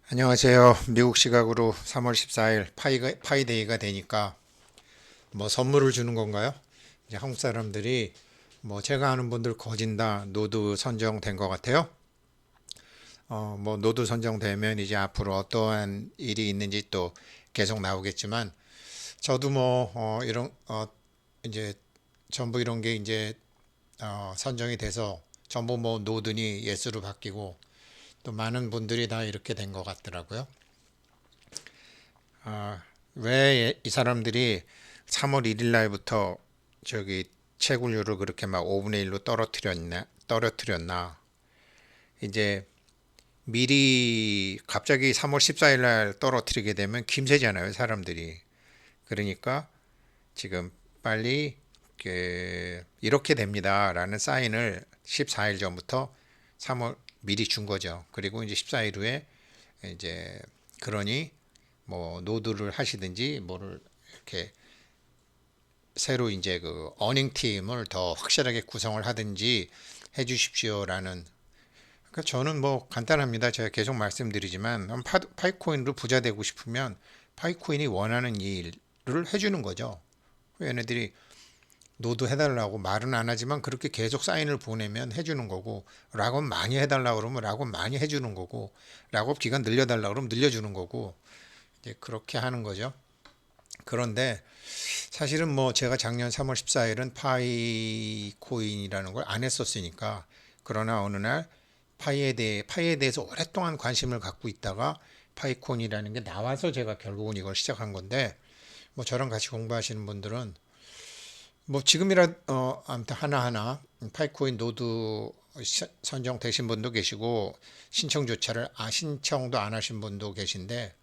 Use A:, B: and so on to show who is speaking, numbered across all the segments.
A: 안녕하세요. 미국 시각으로 3월 14일 파이데이가 되니까 뭐 선물을 주는 건가요? 이제 한국 사람들이 뭐 제가 아는 분들 거진다 노드 선정된 것 같아요. 뭐 노드 선정되면 이제 앞으로 어떠한 일이 있는지 또 계속 나오겠지만 저도 뭐 이런 이제 전부 이런 게 이제 선정이 돼서 전부 뭐 노드니 예스로 바뀌고 또 많은 분들이 다 이렇게 된 것 같더라고요. 왜 이 사람들이 3월 1일 날부터 저기 채굴률을 그렇게 막 5분의 1로 떨어뜨렸나. 이제 미리 갑자기 3월 14일 날 떨어뜨리게 되면 김새잖아요, 사람들이. 그러니까 지금 빨리 이렇게 됩니다라는 사인을 14일 전부터 3월 미리 준 거죠. 그리고 이제 14일 후에 이제 그러니 뭐 노드를 하시든지 뭐를 이렇게 새로 이제 그 어닝 팀을 더 확실하게 구성을 하든지 해 주십시오라는. 그러니까 저는 뭐 간단합니다. 제가 계속 말씀드리지만 파이코인으로 부자 되고 싶으면 파이코인이 원하는 일을 해주는 거죠. 얘네들이 노드 해달라고 말은 안 하지만 그렇게 계속 사인을 보내면 해주는 거고, 락업 많이 해달라고 그러면 락업 많이 해주는 거고, 락업 기간 늘려달라고 그러면 늘려주는 거고, 이제 그렇게 하는 거죠. 그런데 사실은 뭐 제가 작년 3월 14일은 파이코인이라는 걸 안 했었으니까. 그러나 어느 날 파이에 대해서 오랫동안 관심을 갖고 있다가 파이콘이라는 게 나와서 제가 결국은 이걸 시작한 건데, 뭐 저랑 같이 공부하시는 분들은 뭐 지금이라 아무튼 하나하나 파이코인 노드 선정되신 분도 계시고 신청도 안 하신 분도 계신데,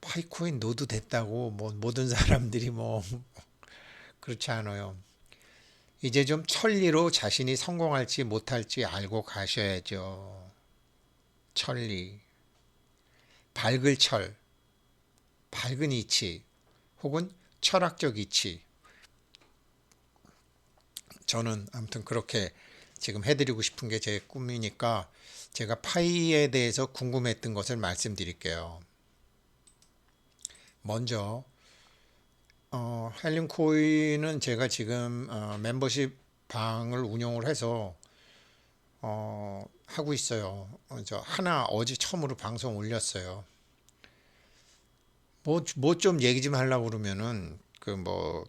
A: 파이코인 노드 됐다고 뭐 모든 사람들이 뭐 그렇지 않아요. 이제 좀 천리로 자신이 성공할지 못할지 알고 가셔야죠. 천리, 밝을 철, 밝은 이치, 혹은 철학적 이치. 저는 아무튼 그렇게 지금 해드리고 싶은 게 제 꿈이니까 제가 파이에 대해서 궁금했던 것을 말씀드릴게요. 먼저 헬린 코인은 제가 지금 멤버십 방을 운영을 해서 하고 있어요. 저 하나 어제 처음으로 방송 올렸어요. 뭐 좀 얘기 좀 하려고 그러면은 뭐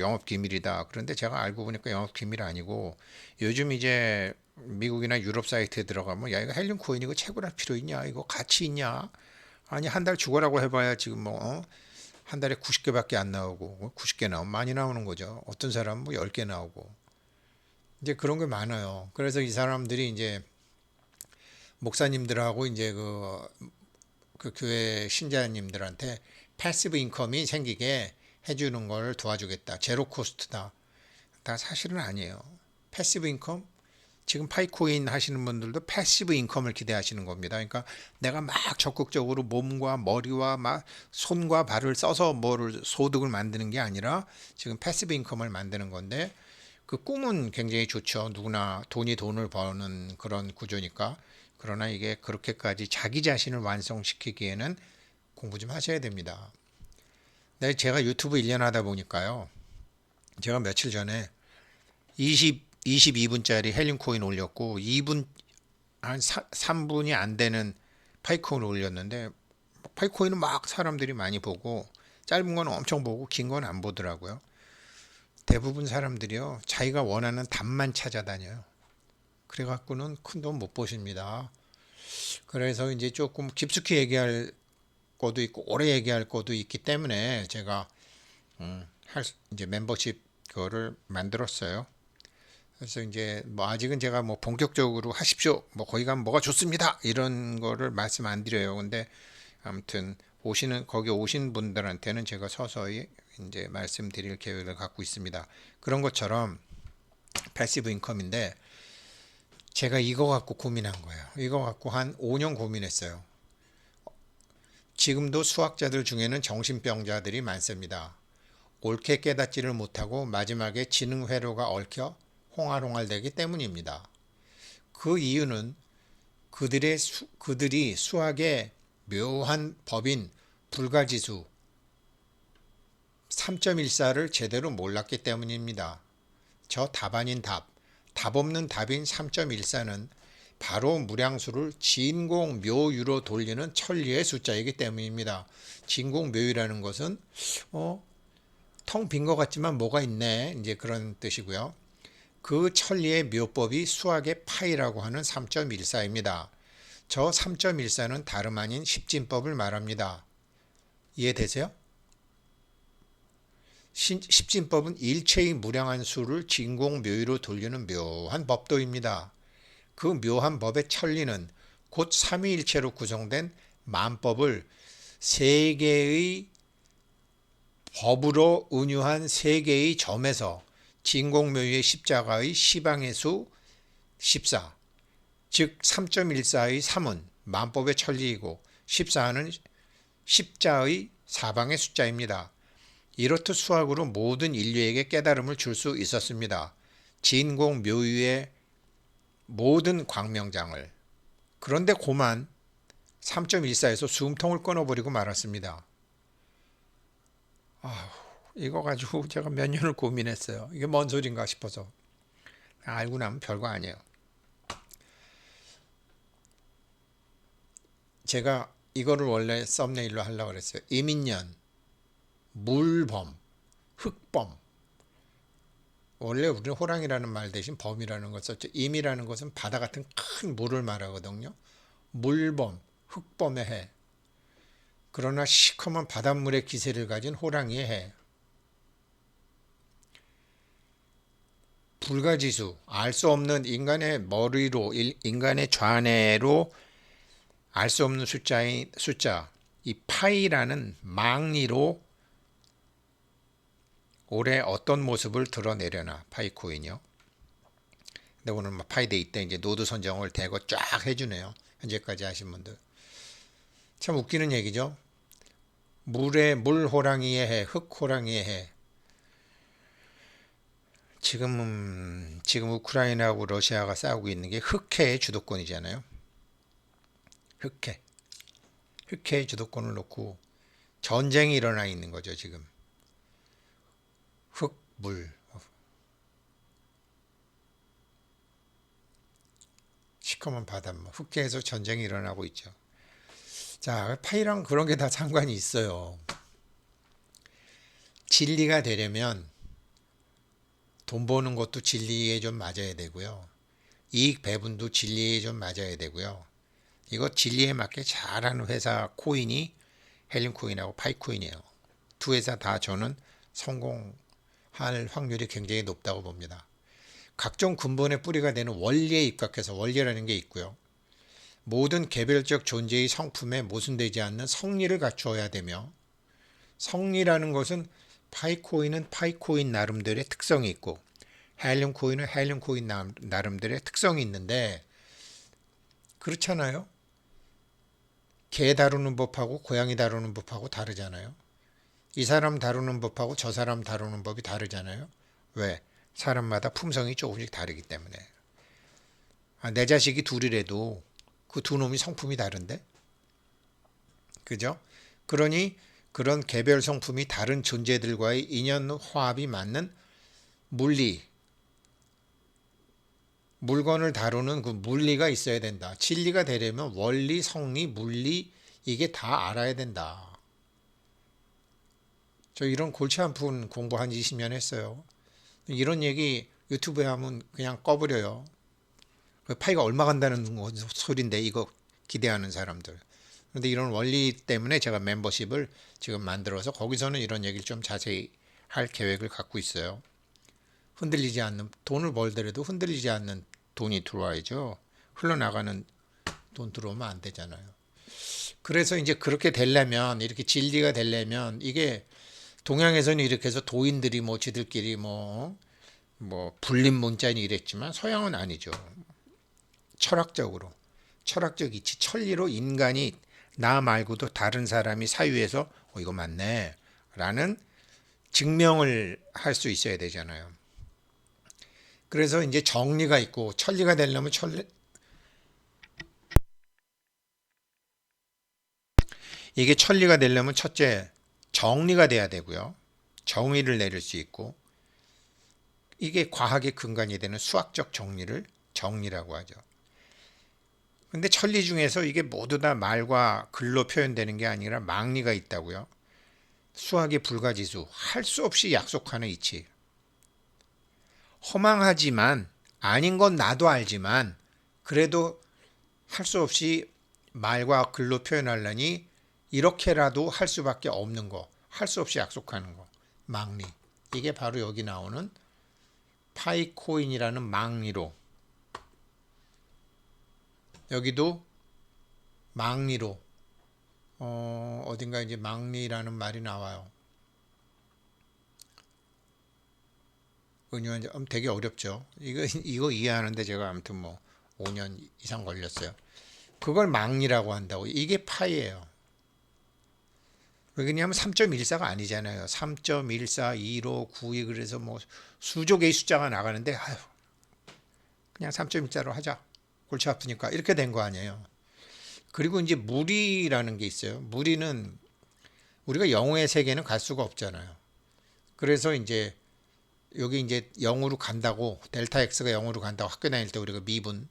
A: 영업 기밀이다. 그런데 제가 알고 보니까 영업 기밀 아니고, 요즘 이제 미국이나 유럽 사이트에 들어가면 야 이거 헬륨 코인 이거 채굴할 필요 있냐? 이거 가치 있냐? 아니 한 달 죽어라고 해봐야 지금 뭐 한 달에 90개밖에 안 나오고, 90개 나오면 많이 나오는 거죠. 어떤 사람은 뭐 10개 나오고. 이제 그런 게 많아요. 그래서 이 사람들이 이제 목사님들하고 이제 그 교회 신자님들한테 패시브 인컴이 생기게 해주는 걸 도와주겠다. 제로 코스트다. 다 사실은 아니에요. 패시브 인컴? 지금 파이코인 하시는 분들도 패시브 인컴을 기대하시는 겁니다. 그러니까 내가 막 적극적으로 몸과 머리와 막 손과 발을 써서 뭐를 소득을 만드는 게 아니라 지금 패시브 인컴을 만드는 건데, 그 꿈은 굉장히 좋죠. 누구나 돈을 버는 그런 구조니까. 그러나 이게 그렇게까지 자기 자신을 완성시키기에는 공부 좀 하셔야 됩니다. 네, 제가 유튜브 1년 하다 보니까요. 제가 며칠 전에 22분짜리 헬륨 코인 올렸고 2분 한 3분이 안 되는 파이코인을 올렸는데, 파이코인은 막 사람들이 많이 보고 짧은 건 엄청 보고 긴 건 안 보더라고요. 대부분 사람들이요, 자기가 원하는 답만 찾아다녀요. 그래갖고는 큰 돈 못 버십니다. 그래서 이제 조금 깊숙이 얘기할 것도 있고 오래 얘기할 것도 있기 때문에 제가 이제 멤버십 그거를 만들었어요. 그래서 이제 뭐 아직은 제가 뭐 본격적으로 하십시오, 뭐 거기 가면 뭐가 좋습니다 이런 거를 말씀 안 드려요. 근데 아무튼 거기 오신 분들한테는 제가 서서히 이제 말씀드릴 계획을 갖고 있습니다. 그런 것처럼 패시브 인컴인데, 제가 이거 갖고 고민한 거예요. 이거 갖고 한 5년 고민했어요. 지금도 수학자들 중에는 정신병자들이 많습니다. 옳게 깨닫지를 못하고 마지막에 지능 회로가 얽혀 홍알홍알 되기 때문입니다. 그 이유는 그들이 수학의 묘한 법인 불가지수 3.14를 제대로 몰랐기 때문입니다. 저 답 아닌 답 없는 답인 3.14는 바로 무량수를 진공묘유로 돌리는 천리의 숫자이기 때문입니다. 진공묘유라는 것은 텅 빈 것 같지만 뭐가 있네, 이제 그런 뜻이고요. 그 천리의 묘법이 수학의 파이라고 하는 3.14입니다. 저 3.14는 다름 아닌 십진법을 말합니다. 이해되세요? 십진법은 일체의 무량한 수를 진공묘유로 돌리는 묘한 법도입니다. 그 묘한 법의 천리는 곧 삼위일체로 구성된 만법을 세 개의 법으로 은유한 세 개의 점에서 진공묘유의 십자가의 시방의 수 14, 즉 3.14의 3은 만법의 천리이고 14는 십자의 사방의 숫자입니다. 이렇듯 수학으로 모든 인류에게 깨달음을 줄 수 있었습니다. 진공묘유의 모든 광명장을. 그런데 고만 3.14에서 숨통을 끊어버리고 말았습니다. 이거 가지고 제가 몇 년을 고민했어요. 이게 뭔 소린가 싶어서. 알고 나면 별거 아니에요. 제가 이거를 원래 썸네일로 하려고 그랬어요. 이민년, 물범, 흑범. 원래 우리는 호랑이라는 말 대신 범이라는 걸 썼죠. 임이라는 것은 바다 같은 큰 물을 말하거든요. 물범, 흑범의 해. 그러나 시커먼 바닷물의 기세를 가진 호랑이의 해. 불가지수, 알 수 없는 인간의 머리로, 인간의 좌뇌로 알 수 없는 숫자, 이 파이라는 망리로 올해 어떤 모습을 드러내려나, 파이코인이요. 근데 오늘 파이데이 때 이제 노드 선정을 대거 쫙 해주네요. 현재까지 하신 분들. 참 웃기는 얘기죠. 물 호랑이의 해, 흑 호랑이의 해. 지금 우크라이나하고 러시아가 싸우고 있는 게 흑해의 주도권이잖아요. 흑해의 주도권을 놓고 전쟁이 일어나 있는 거죠, 지금. 물. 시커먼 바닷물. 흑해에서 전쟁이 일어나고 있죠. 자, 파이랑 그런 게 다 상관이 있어요. 진리가 되려면 돈 버는 것도 진리에 좀 맞아야 되고요. 이익 배분도 진리에 좀 맞아야 되고요. 이거 진리에 맞게 잘하는 회사 코인이 헬륨 코인하고 파이 코인이에요. 두 회사 다 저는 성공할 확률이 굉장히 높다고 봅니다. 각종 근본의 뿌리가 되는 원리에 입각해서, 원리라는 게 있고요. 모든 개별적 존재의 성품에 모순되지 않는 성리를 갖추어야 되며, 성리라는 것은 파이코인은 파이코인 나름대로의 특성이 있고 헬륨 코인은 헬륨 코인 나름대로의 특성이 있는데, 그렇잖아요. 개 다루는 법하고 고양이 다루는 법하고 다르잖아요. 이 사람 다루는 법하고 저 사람 다루는 법이 다르잖아요. 왜? 사람마다 품성이 조금씩 다르기 때문에. 내 자식이 둘이라도 그 두 놈이 성품이 다른데? 그죠? 그러니 그런 개별 성품이 다른 존재들과의 인연 화합이 맞는 물리, 물건을 다루는 그 물리가 있어야 된다. 진리가 되려면 원리, 성리, 물리 이게 다 알아야 된다. 저 이런 골치 아픈 공부 한 20년 했어요. 이런 얘기 유튜브에 하면 그냥 꺼버려요. 파이가 얼마 간다는 소린데 이거 기대하는 사람들. 그런데 이런 원리 때문에 제가 멤버십을 지금 만들어서 거기서는 이런 얘기를 좀 자세히 할 계획을 갖고 있어요. 흔들리지 않는, 돈을 벌더라도 흔들리지 않는 돈이 들어와야죠. 흘러나가는 돈 들어오면 안 되잖아요. 그래서 이제 그렇게 되려면, 이렇게 진리가 되려면, 이게 동양에서는 이렇게 해서 도인들이 뭐 지들끼리 뭐 불림 문자니 이랬지만 서양은 아니죠. 철학적 이치, 천리로 인간이 나 말고도 다른 사람이 사유해서 이거 맞네 라는 증명을 할 수 있어야 되잖아요. 그래서 이제 정리가 있고, 천리가 되려면 이게 천리가 되려면 첫째 정리가 돼야 되고요. 정의를 내릴 수 있고 이게 과학의 근간이 되는 수학적 정리를 정리라고 하죠. 근데 천리 중에서 이게 모두 다 말과 글로 표현되는 게 아니라 망리가 있다고요. 수학의 불가지수, 할 수 없이 약속하는 이치. 허망하지만 아닌 건 나도 알지만 그래도 할 수 없이 말과 글로 표현하려니 이렇게라도 할 수밖에 없는 거, 할 수 없이 약속하는 거, 망리. 이게 바로 여기 나오는 파이코인이라는 망리로, 여기도 망리로, 어딘가 이제 망리라는 말이 나와요. 은유한 되게 어렵죠. 이거 이해하는데 제가 아무튼 뭐 5년 이상 걸렸어요. 그걸 망리라고 한다고. 이게 파이예요. 왜냐하면 3.14가 아니잖아요. 3.14, 15, 92 그래서 뭐 수조 개의 숫자가 나가는데 아유, 그냥 3.14로 하자. 골치 아프니까 이렇게 된 거 아니에요. 그리고 이제 무리라는 게 있어요. 무리는 우리가 영의 세계는 갈 수가 없잖아요. 그래서 이제 여기 이제 0으로 간다고 델타 x가 0으로 간다고 학교 다닐 때 우리가 미분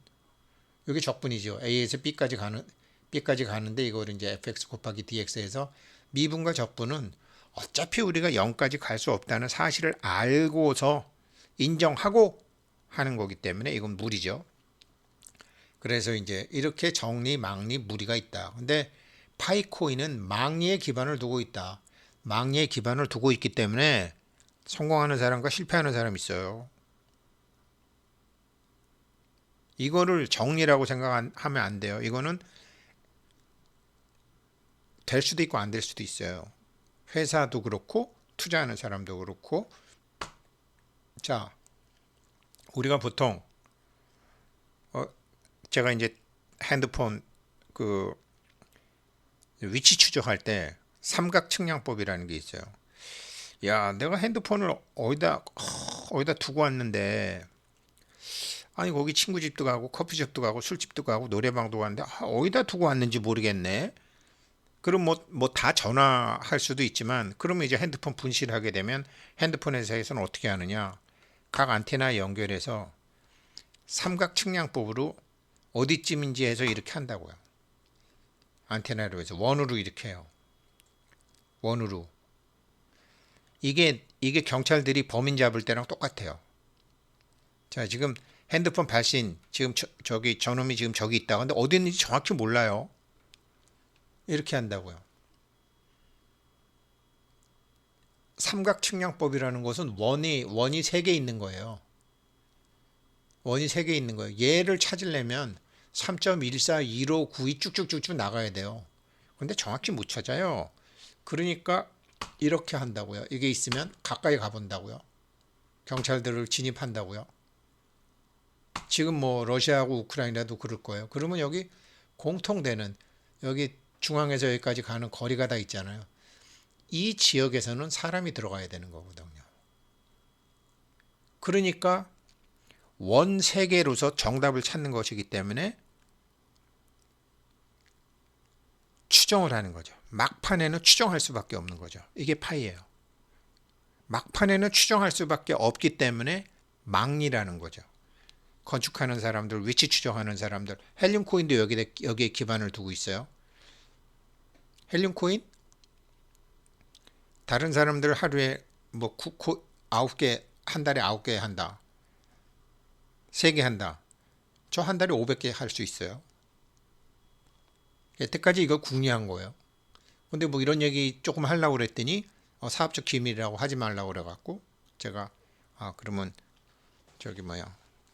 A: 여기 적분이죠. a에서 b까지 가는데 이거를 이제 fx 곱하기 dx에서 미분과 적분은 어차피 우리가 0까지 갈 수 없다는 사실을 알고서 인정하고 하는 거기 때문에 이건 무리죠. 그래서 이제 이렇게 정리, 망리, 무리가 있다. 근데 파이코인은 망리에 기반을 두고 있다. 망리에 기반을 두고 있기 때문에 성공하는 사람과 실패하는 사람이 있어요. 이거를 정리라고 생각하면 안 돼요. 이거는 될 수도 있고 안 될 수도 있어요. 회사도 그렇고 투자하는 사람도 그렇고. 자, 우리가 보통 제가 이제 핸드폰 그 위치 추적할 때 삼각 측량법이라는 게 있어요. 야, 내가 핸드폰을 어디다 두고 왔는데 아니 거기 친구 집도 가고 커피숍도 가고 술집도 가고 노래방도 가는데 어디다 두고 왔는지 모르겠네. 그럼 뭐 다 전화할 수도 있지만 그러면 이제 핸드폰 분실하게 되면 핸드폰 회사에서는 어떻게 하느냐? 각 안테나 연결해서 삼각 측량법으로 어디쯤인지 해서 이렇게 한다고요. 안테나로 해서 원으로 이렇게 해요. 원으로. 이게 경찰들이 범인 잡을 때랑 똑같아요. 자, 지금 핸드폰 발신 지금 저기 저놈이 지금 저기 있다. 근데 어디 있는지 정확히 몰라요. 이렇게 한다고요. 삼각 측량법이라는 것은 원이 세 개 있는 거예요. 원이 세 개 있는 거예요. 얘를 찾으려면 3.14, 15, 92 쭉쭉쭉쭉 나가야 돼요. 근데 정확히 못 찾아요. 그러니까 이렇게 한다고요. 이게 있으면 가까이 가본다고요. 경찰들을 진입한다고요. 지금 뭐 러시아하고 우크라이나도 그럴 거예요. 그러면 여기 공통되는 여기 중앙에서 여기까지 가는 거리가 다 있잖아요. 이 지역에서는 사람이 들어가야 되는 거거든요. 그러니까 원 세계로서 정답을 찾는 것이기 때문에 추정을 하는 거죠. 막판에는 추정할 수밖에 없는 거죠. 이게 파이예요. 막판에는 추정할 수밖에 없기 때문에 망리라는 거죠. 건축하는 사람들, 위치 추정하는 사람들, 헬륨 코인도 여기에 기반을 두고 있어요. 헬륨 코인? 다른 사람들 하루에 뭐 9개, 한 달에 9개 한다. 3개 한다. 저 한 달에 500개 할 수 있어요. 여태까지 이거 궁리한 거예요. 근데 뭐 이런 얘기 조금 하려고 그랬더니 사업적 기밀이라고 하지 말라고 그래갖고 제가 그러면 저기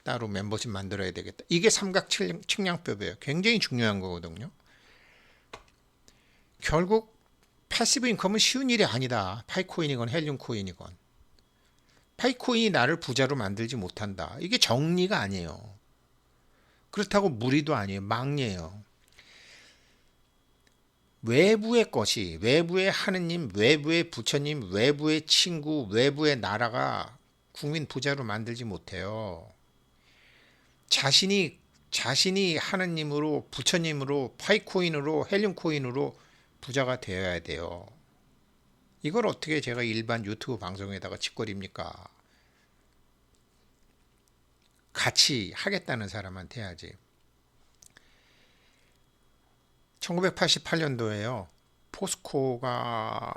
A: 따로 멤버십 만들어야 되겠다. 이게 삼각 측량법이에요. 굉장히 중요한 거거든요. 결국 패시브 인컴은 쉬운 일이 아니다. 파이코인이건 헬륨 코인이건. 파이코인이 나를 부자로 만들지 못한다. 이게 정리가 아니에요. 그렇다고 무리도 아니에요. 망리예요. 외부의 것이, 외부의 하느님, 외부의 부처님, 외부의 친구, 외부의 나라가 국민 부자로 만들지 못해요. 자신이 하느님으로, 부처님으로, 파이코인으로, 헬륨코인으로 부자가 되어야 돼요. 이걸 어떻게 제가 일반 유튜브 방송에다가 짓거립니까? 같이 하겠다는 사람한테 해야지. 1988년도에요. 포스코가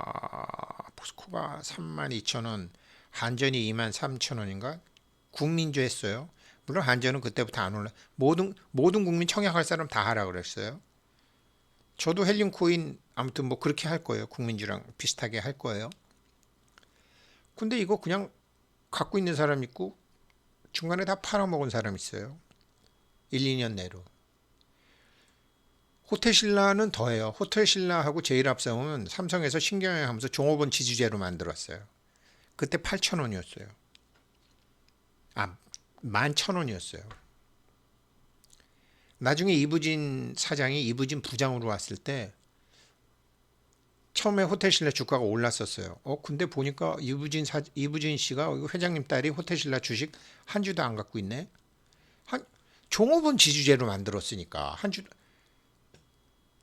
A: 32,000원, 한전이 23,000원인가? 국민주 했어요. 물론 한전은 그때부터 안 올라. 모든 국민 청약할 사람 다 하라 그랬어요. 저도 헬륨 코인 아무튼 뭐 그렇게 할 거예요. 국민주랑 비슷하게 할 거예요. 근데 이거 그냥 갖고 있는 사람 있고 중간에 다 팔아먹은 사람 있어요. 1, 2년 내로. 호텔신라는 더해요. 호텔신라하고 제일압sam은 삼성에서 신경영하면서 종업원 지주제로 만들었어요. 그때 8,000원이었어요. 아, 11,000원이었어요. 나중에 이부진 사장이 이부진 부장으로 왔을 때 처음에 호텔신라 주가가 올랐었어요. 근데 보니까 이부진 씨가 회장님 딸이 호텔신라 주식 한 주도 안 갖고 있네. 종업원 지주제로 만들었으니까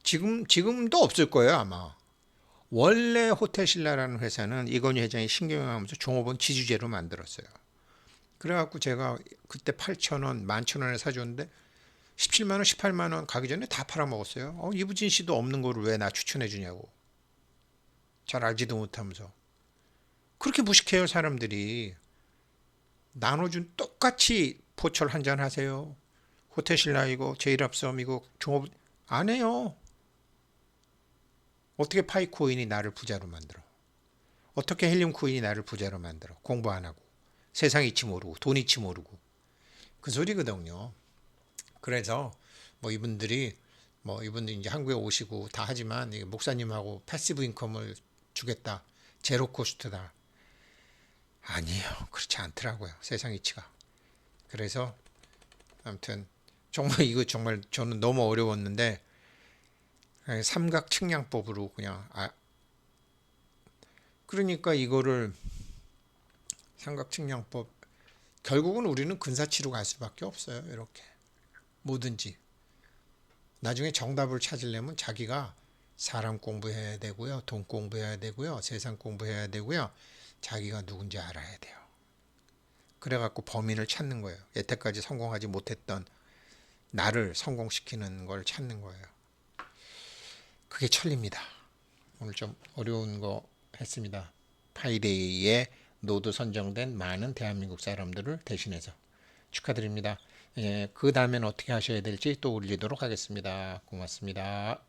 A: 지금도 없을 거예요 아마. 원래 호텔신라라는 회사는 이건희 회장이 신경영하면서 종업원 지주제로 만들었어요. 그래갖고 제가 그때 8,000원, 11,000원에 사줬는데 17만 원, 18만 원 가기 전에 다 팔아먹었어요. 이부진 씨도 없는 거를 왜 나 추천해 주냐고. 잘 알지도 못하면서. 그렇게 무식해요 사람들이. 나눠준 똑같이 포철 한 잔 하세요. 호텔신라이고 제일압섬이고 종업 안 해요. 어떻게 파이코인이 나를 부자로 만들어? 어떻게 헬륨 코인이 나를 부자로 만들어? 공부 안 하고 세상 이치 모르고 돈 이치 모르고 그 소리거든요. 그래서 뭐 이분들이 이제 한국에 오시고 다 하지만 목사님하고 패시브 인컴을 주겠다. 제로 코스트다. 아니에요. 그렇지 않더라고요. 세상 이치가. 그래서 아무튼 정말 저는 너무 어려웠는데 삼각 측량법으로 그냥 그러니까 이거를 삼각 측량법 결국은 우리는 근사치로 갈 수밖에 없어요. 이렇게 뭐든지 나중에 정답을 찾으려면 자기가 사람 공부해야 되고요. 돈 공부해야 되고요. 세상 공부해야 되고요. 자기가 누군지 알아야 돼요. 그래갖고 범인을 찾는 거예요. 여태까지 성공하지 못했던 나를 성공시키는 걸 찾는 거예요. 그게 천리입니다. 오늘 좀 어려운 거 했습니다. 파이데이에 노드 선정된 많은 대한민국 사람들을 대신해서 축하드립니다. 그 다음엔 어떻게 하셔야 될지 또 올리도록 하겠습니다. 고맙습니다.